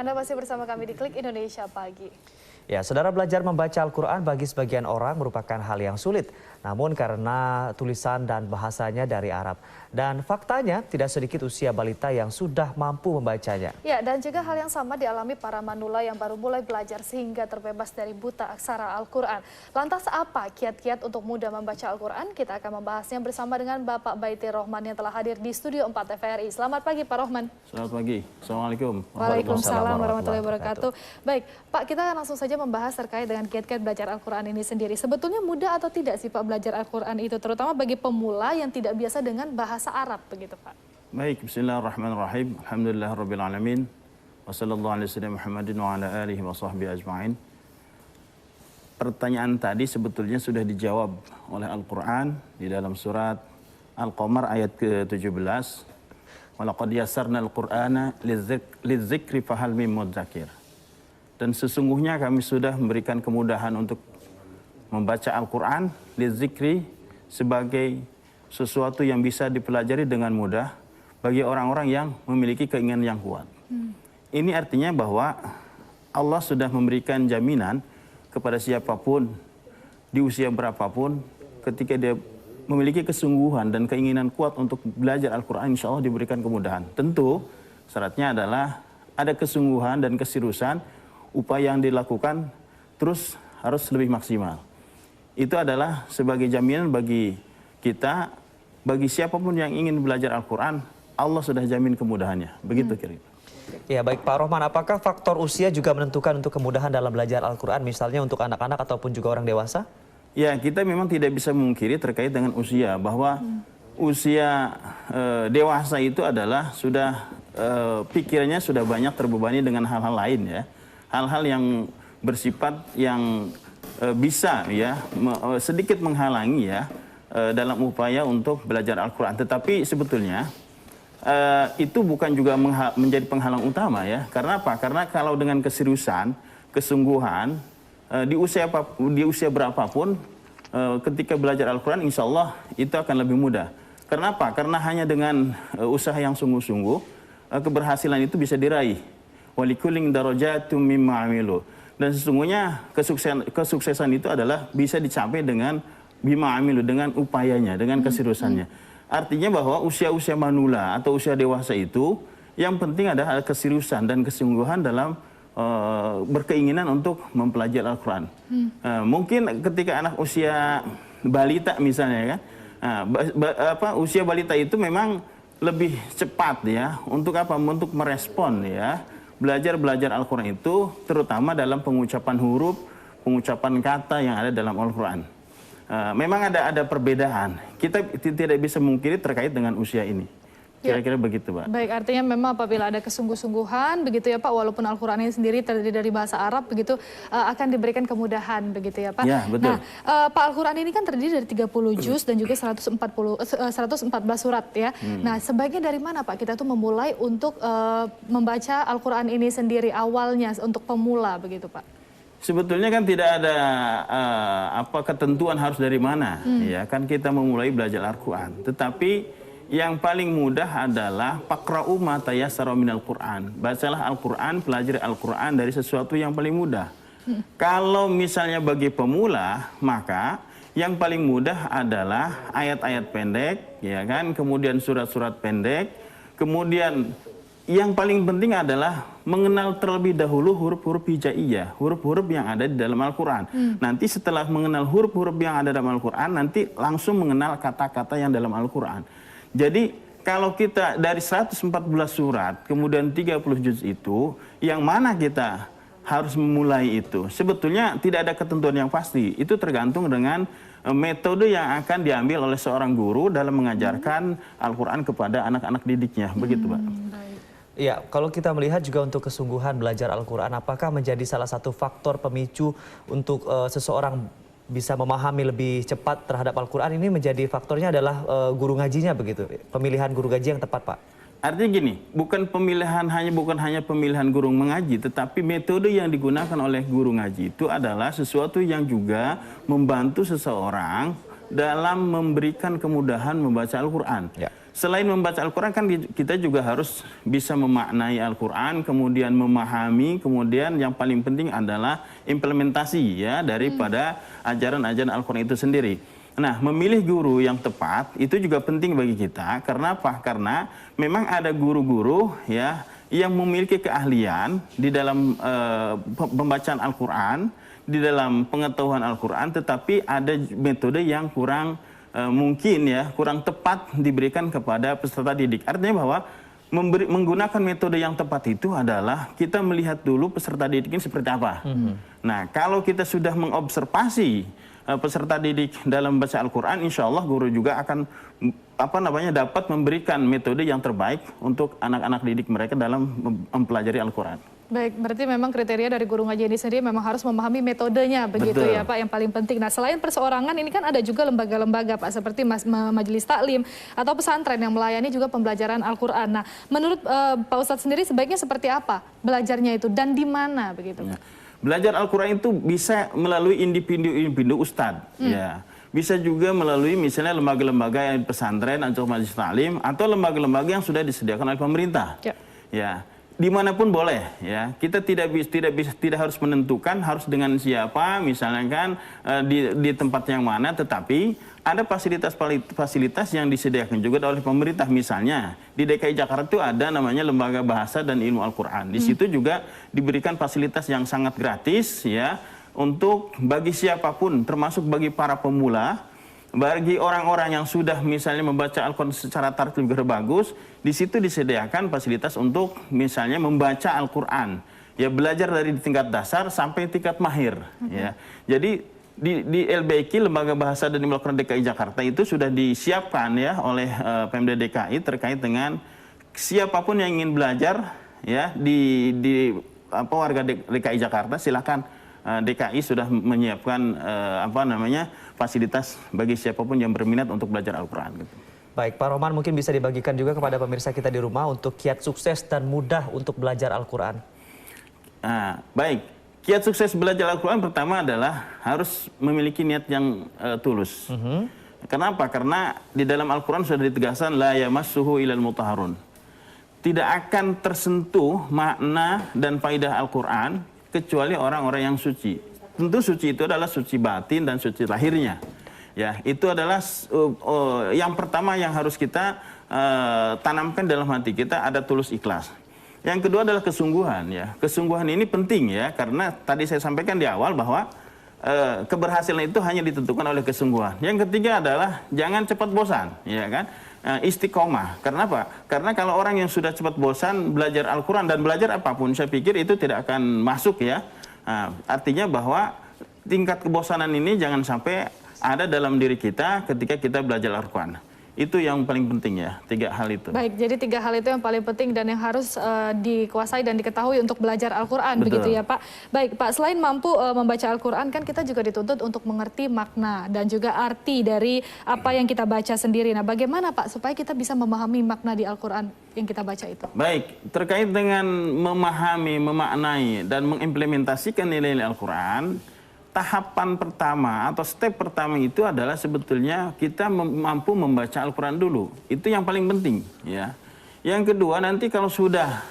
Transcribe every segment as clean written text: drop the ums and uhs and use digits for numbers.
Anda masih bersama kami di Klik Indonesia Pagi. Ya, saudara, belajar membaca Al-Quran bagi sebagian orang merupakan hal yang sulit. Namun karena tulisan dan bahasanya dari Arab. Dan faktanya tidak sedikit usia balita yang sudah mampu membacanya. Ya, dan juga hal yang sama dialami para manula yang baru mulai belajar sehingga terbebas dari buta aksara Al-Quran. Lantas apa kiat-kiat untuk mudah membaca Al-Quran? Kita akan membahasnya bersama dengan Bapak Baitir Rohman yang telah hadir di Studio 4 TVRI. Selamat pagi Pak Rohman. Selamat pagi. Assalamualaikum. Waalaikumsalam warahmatullahi wabarakatuh. Baik, Pak, kita langsung saja membahas terkait dengan kiat-kiat belajar Al-Quran ini sendiri. Sebetulnya mudah atau tidak sih Pak belajar Al-Quran itu, terutama bagi pemula yang tidak biasa dengan bahasa Arab begitu Pak? Baik, bismillahirrahmanirrahim. Alhamdulillahirrabbilalamin. Wassallallahu ala sayyidina Muhammadin wa ala alihi wa sahbihi ajma'in. Pertanyaan tadi sebetulnya sudah dijawab oleh Al-Quran di dalam surat Al-Qamar ayat ke-17. Walaqad yassarna al-Qur'ana lidzikri fahal mim mudzakir. Dan sesungguhnya kami sudah memberikan kemudahan untuk membaca Al-Quran lidzikri sebagai sesuatu yang bisa dipelajari dengan mudah bagi orang-orang yang memiliki keinginan yang kuat. Ini artinya bahwa Allah sudah memberikan jaminan kepada siapapun di usia berapapun ketika dia memiliki kesungguhan dan keinginan kuat untuk belajar Al-Quran, insya Allah diberikan kemudahan. Tentu syaratnya adalah ada kesungguhan dan keseriusan, upaya yang dilakukan terus harus lebih maksimal. Itu adalah sebagai jaminan bagi kita, bagi siapapun yang ingin belajar Al-Quran, Allah sudah jamin kemudahannya. Begitu kira-kira. Ya, baik Pak Rohman, apakah faktor usia juga menentukan untuk kemudahan dalam belajar Al-Quran, misalnya untuk anak-anak ataupun juga orang dewasa? Ya, kita memang tidak bisa memungkiri terkait dengan usia, bahwa usia dewasa itu adalah sudah pikirannya sudah banyak terbebani dengan hal-hal lain ya. Hal-hal yang bersifat yang bisa ya sedikit menghalangi ya dalam upaya untuk belajar Al-Quran. Tetapi sebetulnya itu bukan juga menjadi penghalang utama ya. Karena apa? Karena kalau dengan keseriusan, kesungguhan di usia berapapun ketika belajar Al-Quran, insya Allah itu akan lebih mudah. Karena apa? Karena hanya dengan usaha yang sungguh-sungguh keberhasilan itu bisa diraih. Walikuling darajatum mimma amilu. Dan sesungguhnya kesuksesan itu adalah bisa dicapai dengan bima amilu, dengan upayanya, dengan keseriusannya. Artinya bahwa usia-usia manula atau usia dewasa itu yang penting adalah keseriusan dan kesungguhan dalam berkeinginan untuk mempelajari Al-Quran. Mungkin ketika anak usia balita misalnya kan, usia balita itu memang lebih cepat ya untuk apa? Untuk merespon ya. Belajar Al-Quran itu terutama dalam pengucapan huruf, pengucapan kata yang ada dalam Al-Quran. Memang ada perbedaan. Kita tidak bisa memungkiri terkait dengan usia ini. Kira-kira begitu, Pak. Baik, artinya memang apabila ada kesungguh-sungguhan begitu ya Pak, walaupun Al-Quran ini sendiri terdiri dari bahasa Arab begitu, akan diberikan kemudahan begitu ya Pak. Ya, betul. Nah, Pak, Al-Quran ini kan terdiri dari 30 juz dan juga 114 surat ya. Nah, sebaiknya dari mana Pak kita tuh memulai untuk membaca Al-Quran ini sendiri awalnya untuk pemula begitu Pak? Sebetulnya kan tidak ada ketentuan harus dari mana ya kan kita memulai belajar Al-Quran. Tetapi yang paling mudah adalah faqra'u ma tayassara minal Qur'an. Bacalah Al-Quran, pelajari Al-Quran dari sesuatu yang paling mudah. Kalau misalnya bagi pemula, maka yang paling mudah adalah ayat-ayat pendek, ya kan, kemudian surat-surat pendek, kemudian yang paling penting adalah mengenal terlebih dahulu huruf-huruf hijaiyah, huruf-huruf yang ada di dalam Al-Quran. Nanti setelah mengenal huruf-huruf yang ada dalam Al-Quran, nanti langsung mengenal kata-kata yang dalam Al-Quran. Jadi kalau kita dari 114 surat, kemudian 30 juz itu, yang mana kita harus memulai itu? Sebetulnya tidak ada ketentuan yang pasti. Itu tergantung dengan metode yang akan diambil oleh seorang guru dalam mengajarkan Al-Quran kepada anak-anak didiknya. Begitu, Pak. Ya, kalau kita melihat juga untuk kesungguhan belajar Al-Quran, apakah menjadi salah satu faktor pemicu untuk seseorang bisa memahami lebih cepat terhadap Al-Quran? Ini menjadi faktornya adalah guru ngajinya begitu, pemilihan guru ngaji yang tepat Pak? Artinya gini, bukan hanya pemilihan guru mengaji, tetapi metode yang digunakan oleh guru ngaji itu adalah sesuatu yang juga membantu seseorang dalam memberikan kemudahan membaca Al-Quran. Ya. selain membaca Al-Quran kan kita juga harus bisa memaknai Al-Quran, kemudian memahami, kemudian yang paling penting adalah implementasi ya daripada ajaran-ajaran Al-Quran itu sendiri. Nah, memilih guru yang tepat itu juga penting bagi kita. Karena apa? Karena memang ada guru-guru ya yang memiliki keahlian di dalam pembacaan Al-Quran, di dalam pengetahuan Al-Quran, tetapi ada metode yang kurang mungkin ya kurang tepat diberikan kepada peserta didik. Artinya bahwa menggunakan metode yang tepat itu adalah kita melihat dulu peserta didik ini seperti apa. Nah, kalau kita sudah mengobservasi peserta didik dalam baca Al-Quran, insya Allah guru juga akan dapat memberikan metode yang terbaik untuk anak-anak didik mereka dalam mempelajari Al-Quran. Baik, berarti memang kriteria dari guru ngaji ini sendiri memang harus memahami metodenya, begitu Betul. ya Pak, yang paling penting. Nah, selain perseorangan, ini kan ada juga lembaga-lembaga Pak, seperti majelis taklim atau pesantren yang melayani juga pembelajaran Al-Quran. Nah, menurut Pak Ustadz sendiri sebaiknya seperti apa belajarnya itu dan di mana begitu? Ya. Belajar Al-Quran itu bisa melalui individu ustadz, ya. Bisa juga melalui misalnya lembaga-lembaga yang pesantren atau majelis taklim atau lembaga-lembaga yang sudah disediakan oleh pemerintah. Ya. Dimanapun boleh ya, kita tidak harus menentukan harus dengan siapa, misalnya kan di tempat yang mana, tetapi ada fasilitas yang disediakan juga oleh pemerintah. Misalnya di DKI Jakarta itu ada namanya Lembaga Bahasa dan Ilmu Al-Quran. Di situ juga diberikan fasilitas yang sangat gratis ya untuk bagi siapapun, termasuk bagi para pemula. Bagi orang-orang yang sudah misalnya membaca Al-Quran secara tartil bagus, di situ disediakan fasilitas untuk misalnya membaca Al-Quran. Ya, belajar dari tingkat dasar sampai tingkat mahir. Ya. Jadi di LBQ, Lembaga Bahasa dan Ilmu Al-Quran DKI Jakarta itu sudah disiapkan ya oleh Pemda DKI terkait dengan siapapun yang ingin belajar ya di warga DKI Jakarta, silakan. DKI sudah menyiapkan fasilitas bagi siapapun yang berminat untuk belajar Al-Quran. Gitu. Baik, Pak Rohman mungkin bisa dibagikan juga kepada pemirsa kita di rumah untuk kiat sukses dan mudah untuk belajar Al-Quran. Baik, kiat sukses belajar Al-Quran pertama adalah harus memiliki niat yang tulus. Kenapa? Karena di dalam Al-Quran sudah ditegaskan la yamassuhu ilal mutahharun. Tidak akan tersentuh makna dan faidah Al-Quran kecuali orang-orang yang suci. Tentu suci itu adalah suci batin dan suci lahirnya. Ya, itu adalah yang pertama yang harus kita tanamkan dalam hati kita, ada tulus ikhlas. Yang kedua adalah kesungguhan ya. Kesungguhan ini penting ya, karena tadi saya sampaikan di awal bahwa keberhasilan itu hanya ditentukan oleh kesungguhan. Yang ketiga adalah jangan cepat bosan, ya kan? Istiqomah. Karena apa? Karena kalau orang yang sudah cepat bosan belajar Al-Quran dan belajar apapun, saya pikir itu tidak akan masuk ya. Artinya bahwa tingkat kebosanan ini jangan sampai ada dalam diri kita ketika kita belajar Al-Quran. Itu yang paling penting ya, 3 hal itu. Baik, jadi 3 hal itu yang paling penting dan yang harus dikuasai dan diketahui untuk belajar Al-Quran, begitu ya Pak. Baik Pak, selain mampu membaca Al-Quran kan kita juga dituntut untuk mengerti makna dan juga arti dari apa yang kita baca sendiri. Nah, bagaimana Pak supaya kita bisa memahami makna di Al-Quran yang kita baca itu? Baik, terkait dengan memahami, memaknai dan mengimplementasikan nilai-nilai Al-Quran, tahapan pertama atau step pertama itu adalah sebetulnya kita mampu membaca Al-Quran dulu. Itu yang paling penting ya. Yang kedua, nanti kalau sudah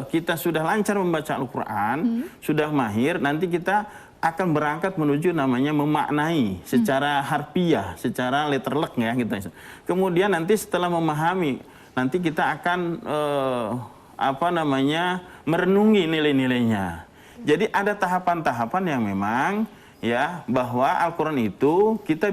kita sudah lancar membaca Al-Quran, sudah mahir, nanti kita akan berangkat menuju namanya memaknai secara harfiah, secara letterlek ya gitu. Kemudian nanti setelah memahami, nanti kita akan merenungi nilai-nilainya. Jadi ada tahapan-tahapan yang memang ya bahwa Al-Quran itu kita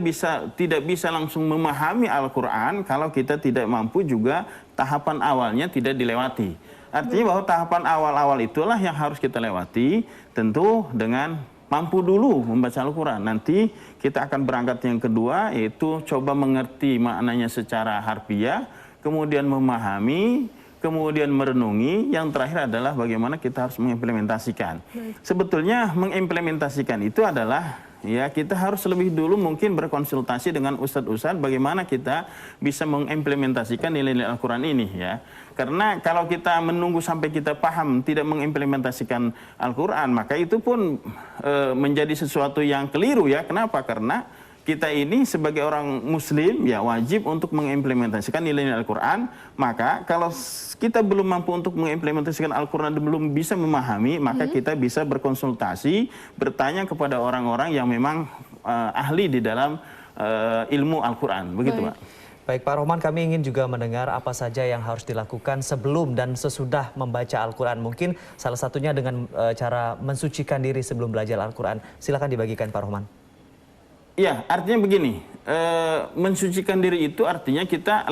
tidak bisa langsung memahami Al-Quran kalau kita tidak mampu juga tahapan awalnya tidak dilewati. Artinya bahwa tahapan awal-awal itulah yang harus kita lewati, tentu dengan mampu dulu membaca Al-Quran. Nanti kita akan berangkat yang kedua, yaitu coba mengerti maknanya secara harfiah, kemudian memahami, kemudian merenungi, yang terakhir adalah bagaimana kita harus mengimplementasikan. Sebetulnya mengimplementasikan itu adalah ya kita harus lebih dulu mungkin berkonsultasi dengan ustadz-ustadz bagaimana kita bisa mengimplementasikan nilai-nilai Al-Quran ini ya. Karena kalau kita menunggu sampai kita paham tidak mengimplementasikan Al-Quran, maka itu pun menjadi sesuatu yang keliru ya. Kenapa? Karena kita ini sebagai orang muslim ya wajib untuk mengimplementasikan nilai-nilai Al-Quran. Maka kalau kita belum mampu untuk mengimplementasikan Al-Quran dan belum bisa memahami, maka kita bisa berkonsultasi, bertanya kepada orang-orang yang memang ahli di dalam ilmu Al-Quran. Begitu, Pak. Baik Pak Rohman, kami ingin juga mendengar apa saja yang harus dilakukan sebelum dan sesudah membaca Al-Quran. Mungkin salah satunya dengan cara mensucikan diri sebelum belajar Al-Quran. Silakan dibagikan Pak Rohman. Ya, artinya begini, mensucikan diri itu artinya kita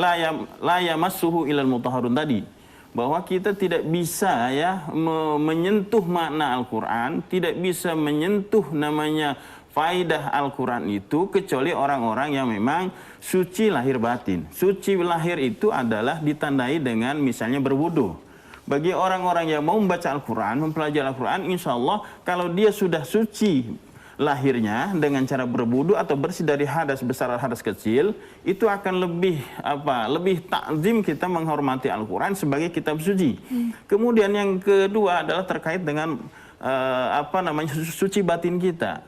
la yamassuhu ilal mutahharun tadi. Bahwa kita tidak bisa ya menyentuh makna Al-Quran, tidak bisa menyentuh namanya faidah Al-Quran itu kecuali orang-orang yang memang suci lahir batin. Suci lahir itu adalah ditandai dengan misalnya berwudu. Bagi orang-orang yang mau membaca Al-Quran, mempelajari Al-Quran, insya Allah kalau dia sudah suci lahirnya dengan cara berwudu atau bersih dari hadas besar dan hadas kecil, itu akan lebih takzim kita menghormati Al-Quran sebagai kitab suci. Kemudian yang kedua adalah terkait dengan suci batin kita.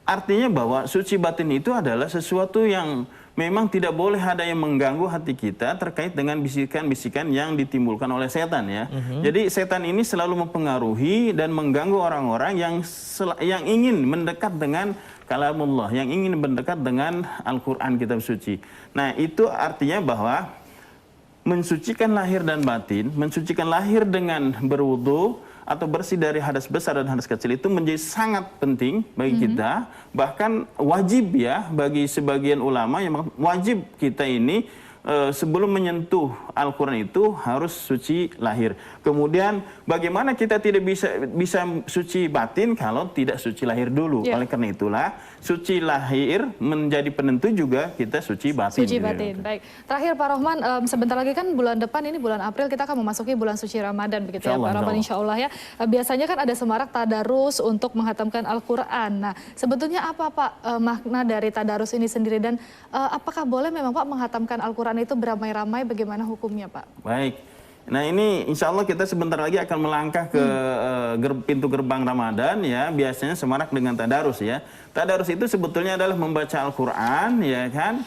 Artinya bahwa suci batin itu adalah sesuatu yang memang tidak boleh ada yang mengganggu hati kita terkait dengan bisikan-bisikan yang ditimbulkan oleh setan ya. Jadi setan ini selalu mempengaruhi dan mengganggu orang-orang yang ingin mendekat dengan kalamullah, yang ingin mendekat dengan Al-Quran kitab suci. Nah itu artinya bahwa mensucikan lahir dan batin, mensucikan lahir dengan berwudu atau bersih dari hadas besar dan hadas kecil itu menjadi sangat penting bagi kita, bahkan wajib ya bagi sebagian ulama yang wajib kita ini sebelum menyentuh Al-Quran itu harus suci lahir. Kemudian bagaimana kita tidak bisa suci batin kalau tidak suci lahir dulu. Oleh karena itulah suci lahir menjadi penentu juga kita suci batin. Suci batin, baik. Terakhir Pak Rohman, sebentar lagi kan bulan depan ini bulan April kita akan memasuki bulan suci Ramadan begitu ya Pak Rohman, insya Allah ya. Biasanya kan ada semarak tadarus untuk menghatamkan Al-Quran. Nah sebetulnya apa Pak makna dari tadarus ini sendiri dan apakah boleh memang Pak menghatamkan Al-Quran itu beramai-ramai, bagaimana hukumnya Pak? Baik, nah ini insya Allah kita sebentar lagi akan melangkah ke pintu gerbang Ramadan ya, biasanya semarak dengan tadarus ya. Tadarus itu sebetulnya adalah membaca Al-Quran ya kan.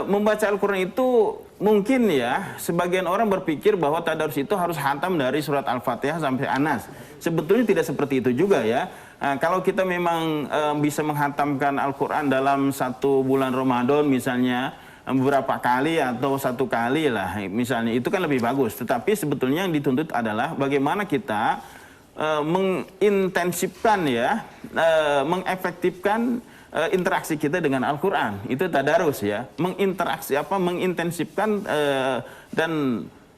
Membaca Al-Quran itu mungkin ya sebagian orang berpikir bahwa tadarus itu harus hatam dari surat Al-Fatihah sampai Anas. Sebetulnya tidak seperti itu juga ya. Kalau kita memang bisa menghatamkan Al-Quran dalam satu bulan Ramadan misalnya beberapa kali atau satu kali lah misalnya, itu kan lebih bagus. Tetapi sebetulnya yang dituntut adalah bagaimana kita mengintensifkan ya, mengefektifkan interaksi kita dengan Al-Quran. Itu tadarus ya, mengintensifkan dan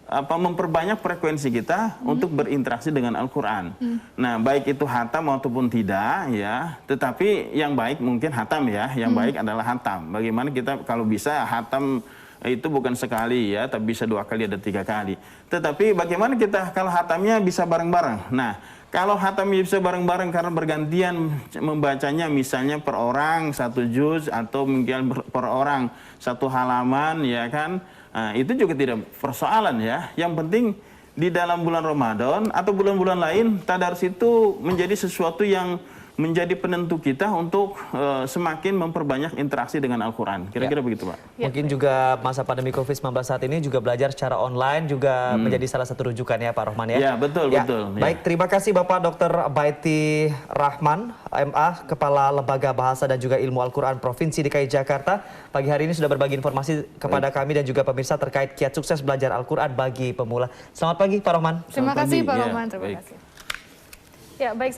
memperbanyak frekuensi kita untuk berinteraksi dengan Al-Quran. Nah, baik itu hatam ataupun tidak ya, tetapi yang baik mungkin hatam ya, yang baik adalah hatam. Bagaimana kita kalau bisa hatam itu bukan sekali ya, tapi bisa 2 kali ada 3 kali. Tetapi bagaimana kita kalau hatamnya bisa bareng-bareng. Nah, kalau hatamnya bisa bareng-bareng karena bergantian membacanya misalnya per orang 1 juz atau mungkin per orang 1 halaman ya kan. Nah, itu juga tidak persoalan ya. Yang penting di dalam bulan Ramadan atau bulan-bulan lain tadarus itu menjadi sesuatu yang menjadi penentu kita untuk semakin memperbanyak interaksi dengan Al-Quran. Kira-kira begitu Pak. Mungkin juga masa pandemi COVID-19 saat ini juga belajar secara online juga menjadi salah satu rujukan ya Pak Rohman ya. Ya betul, betul. Baik, terima kasih Bapak Dr. Baiti Rahman, MA, Kepala Lembaga Bahasa dan juga Ilmu Al-Quran Provinsi DKI Jakarta. Pagi hari ini sudah berbagi informasi kepada kami dan juga pemirsa terkait kiat sukses belajar Al-Quran bagi pemula. Selamat pagi Pak Rohman. Terima kasih Pak Rohman, terima kasih. Ya, baik.